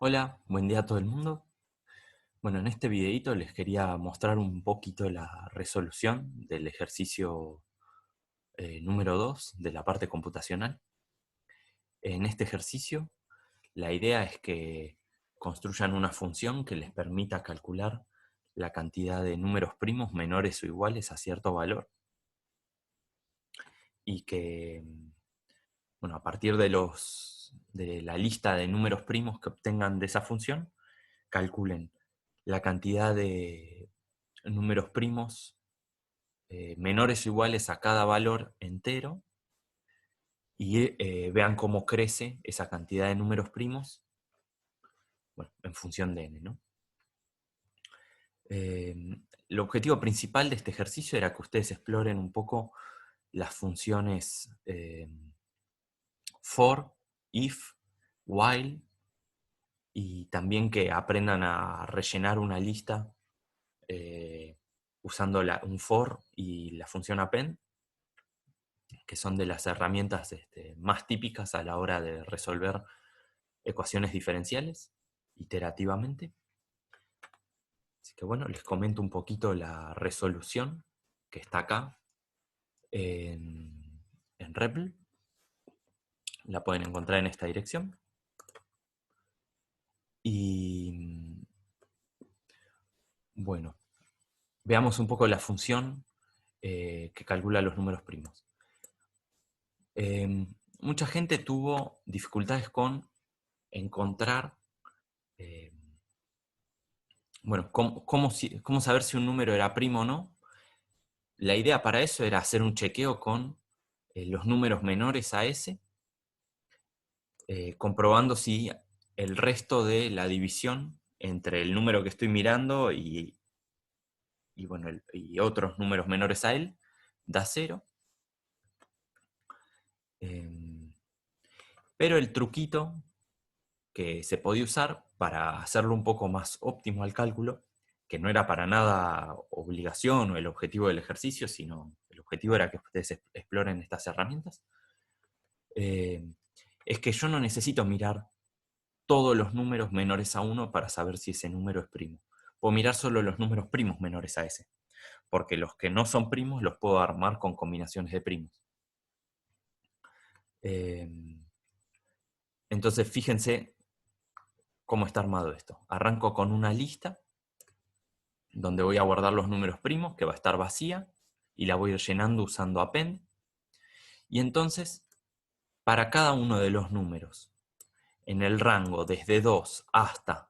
Hola, buen día a todo el mundo. Bueno, en este videito les quería mostrar un poquito la resolución del ejercicio número 2 de la parte computacional. En este ejercicio, la idea es que construyan una función que les permita calcular la cantidad de números primos menores o iguales a cierto valor y que, bueno, a partir de la lista de números primos que obtengan de esa función, calculen la cantidad de números primos menores o iguales a cada valor entero y vean cómo crece esa cantidad de números primos, bueno, en función de n, ¿no? El objetivo principal de este ejercicio era que ustedes exploren un poco las funciones for, if, while, y también que aprendan a rellenar una lista eh, usando un for y la función append, que son de las herramientas más típicas a la hora de resolver ecuaciones diferenciales iterativamente. Así que bueno, les comento un poquito la resolución que está acá en REPL. La pueden encontrar en esta dirección. Y bueno, veamos un poco la función que calcula los números primos. Mucha gente tuvo dificultades con encontrar, eh, bueno, cómo saber si un número era primo o no. La idea para eso era hacer un chequeo con los números menores a ese, comprobando si el resto de la división entre el número que estoy mirando bueno, y otros números menores a él da 0. Pero el truquito que se podía usar para hacerlo un poco más óptimo al cálculo, que no era para nada obligación o el objetivo del ejercicio, sino el objetivo era que ustedes exploren estas herramientas, es que yo no necesito mirar todos los números menores a 1 para saber si ese número es primo. Puedo mirar solo los números primos menores a ese, porque los que no son primos los puedo armar con combinaciones de primos. Entonces fíjense cómo está armado esto. Arranco con una lista donde voy a guardar los números primos, que va a estar vacía, y la voy a ir llenando usando append. Y entonces, para cada uno de los números, en el rango desde 2 hasta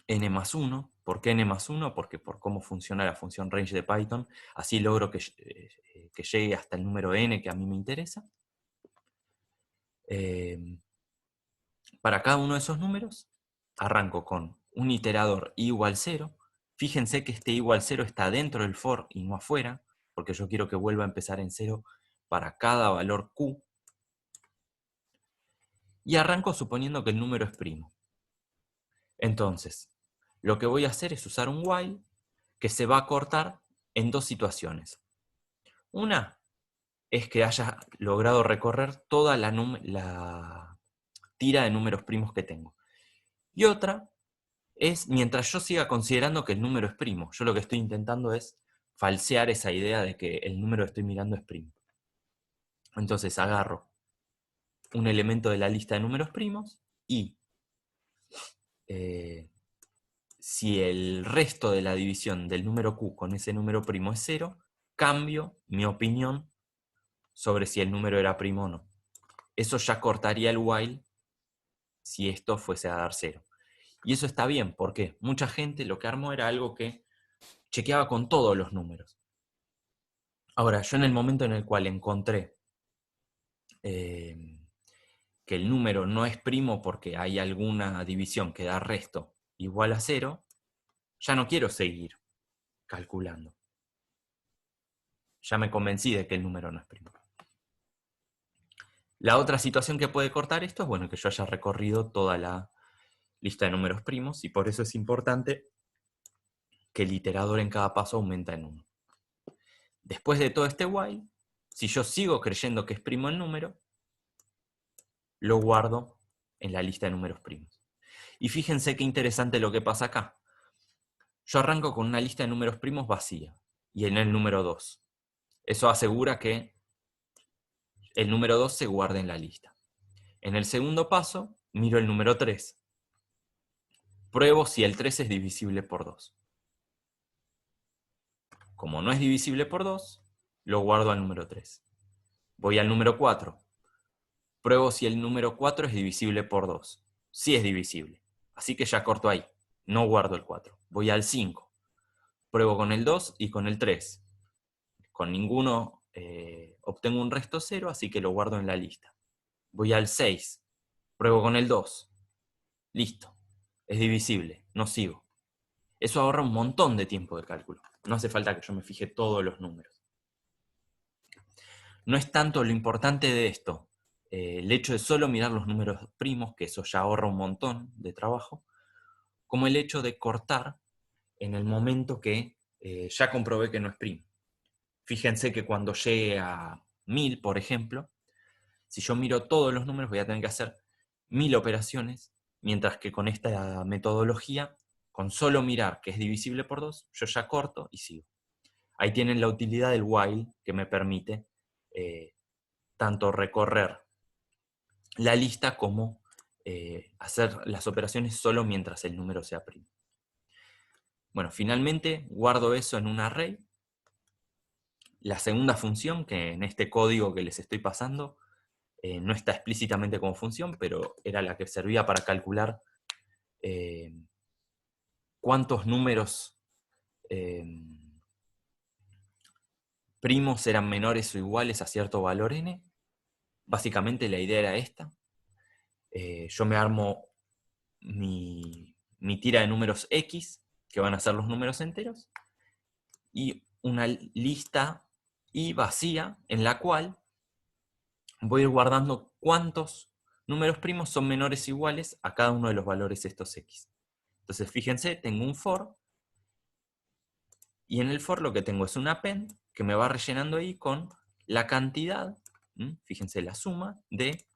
n más 1, ¿por qué n más 1? Porque por cómo funciona la función range de Python, así logro que llegue hasta el número n que a mí me interesa. Para cada uno de esos números, arranco con un iterador i igual 0. Fíjense que este i igual 0 está dentro del for y no afuera, porque yo quiero que vuelva a empezar en 0 para cada valor q. Y arranco suponiendo que el número es primo. Entonces, lo que voy a hacer es usar un while que se va a cortar en dos situaciones. Una es que haya logrado recorrer toda la tira de números primos que tengo. Y otra es mientras yo siga considerando que el número es primo. Yo lo que estoy intentando es falsear esa idea de que el número que estoy mirando es primo. Entonces agarro un elemento de la lista de números primos y si el resto de la división del número q con ese número primo es 0, cambio mi opinión sobre si el número era primo o no. Eso ya cortaría el while si esto fuese a dar 0. Y eso está bien, porque mucha gente lo que armó era algo que chequeaba con todos los números. Ahora, yo en el momento en el cual encontré que el número no es primo porque hay alguna división que da resto igual a 0, ya no quiero seguir calculando. Ya me convencí de que el número no es primo. La otra situación que puede cortar esto es, bueno, que yo haya recorrido toda la lista de números primos y por eso es importante que el iterador en cada paso aumenta en 1. Después de todo este while, si yo sigo creyendo que es primo el número, lo guardo en la lista de números primos. Y fíjense qué interesante lo que pasa acá. Yo arranco con una lista de números primos vacía, y en el número 2. Eso asegura que el número 2 se guarde en la lista. En el segundo paso, miro el número 3. Pruebo si el 3 es divisible por 2. Como no es divisible por 2, lo guardo al número 3. Voy al número 4. Pruebo si el número 4 es divisible por 2. Sí es divisible. Así que ya corto ahí. No guardo el 4. Voy al 5. Pruebo con el 2 y con el 3. Con ninguno obtengo un resto 0, así que lo guardo en la lista. Voy al 6. Pruebo con el 2. Listo. Es divisible. No sigo. Eso ahorra un montón de tiempo de cálculo. No hace falta que yo me fije todos los números. No es tanto lo importante de esto, el hecho de solo mirar los números primos, que eso ya ahorra un montón de trabajo, como el hecho de cortar en el momento que ya comprobé que no es primo. Fíjense que cuando llegue a 1000, por ejemplo, si yo miro todos los números voy a tener que hacer 1000 operaciones, mientras que con esta metodología, con solo mirar que es divisible por 2, yo ya corto y sigo. Ahí tienen la utilidad del while, que me permite tanto recorrer la lista como hacer las operaciones solo mientras el número sea primo. Bueno, finalmente guardo eso en un array. La segunda función, que en este código que les estoy pasando, no está explícitamente como función, pero era la que servía para calcular cuántos números primos eran menores o iguales a cierto valor n. Básicamente la idea era esta. Yo me armo mi tira de números X, que van a ser los números enteros, y una lista Y vacía en la cual voy a ir guardando cuántos números primos son menores o iguales a cada uno de los valores estos X. Entonces fíjense, tengo un for, y en el for lo que tengo es un append que me va rellenando ahí con la cantidad, fíjense la suma, de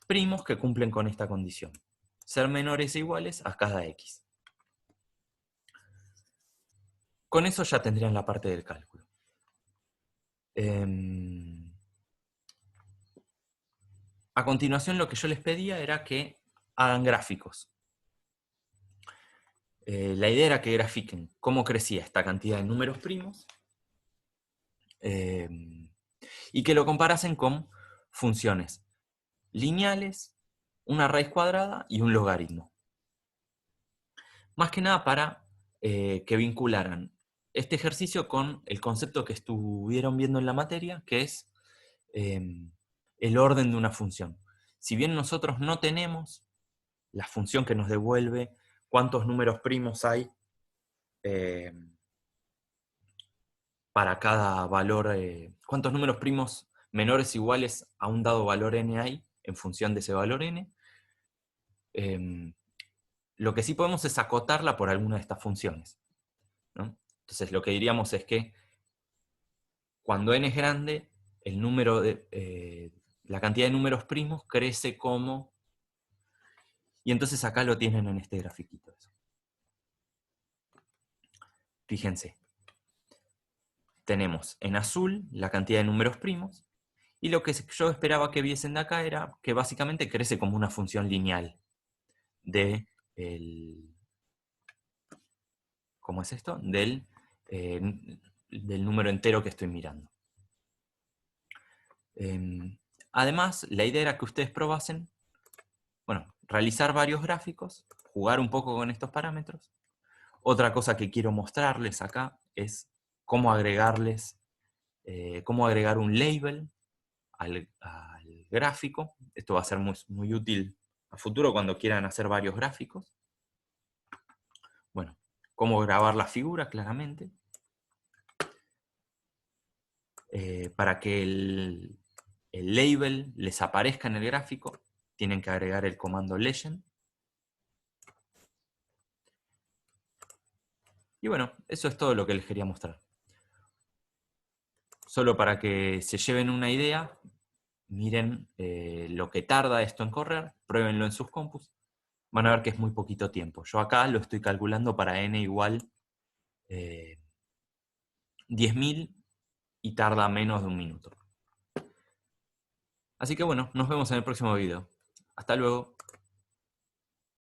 primos que cumplen con esta condición. Ser menores o iguales a cada X. Con eso ya tendrían la parte del cálculo. A continuación lo que yo les pedía era que hagan gráficos. La idea era que grafiquen cómo crecía esta cantidad de números primos y que lo comparasen con funciones lineales, una raíz cuadrada y un logaritmo. Más que nada para que vincularan este ejercicio con el concepto que estuvieron viendo en la materia, que es el orden de una función. Si bien nosotros no tenemos la función que nos devuelve cuántos números primos hay para cada valor, cuántos números primos menores o iguales a un dado valor n hay en función de ese valor n, lo que sí podemos es acotarla por alguna de estas funciones, ¿no? Entonces lo que diríamos es que cuando n es grande, el número la cantidad de números primos crece como... Y entonces acá lo tienen en este grafiquito. Fíjense. Tenemos en azul la cantidad de números primos, y lo que yo esperaba que viesen de acá era que básicamente crece como una función lineal de ¿cómo es esto? Del número entero que estoy mirando. Además, la idea era que ustedes probasen, bueno, realizar varios gráficos, jugar un poco con estos parámetros. Otra cosa que quiero mostrarles acá es cómo agregarles, cómo agregar un label al gráfico. Esto va a ser muy útil a futuro cuando quieran hacer varios gráficos. Bueno, cómo grabar la figura claramente. Para que el label les aparezca en el gráfico, tienen que agregar el comando legend. Y bueno, eso es todo lo que les quería mostrar. Solo para que se lleven una idea, miren lo que tarda esto en correr, pruébenlo en sus compus, van a ver que es muy poquito tiempo. Yo acá lo estoy calculando para n igual 10.000 y tarda menos de un minuto. Así que bueno, nos vemos en el próximo video. Hasta luego.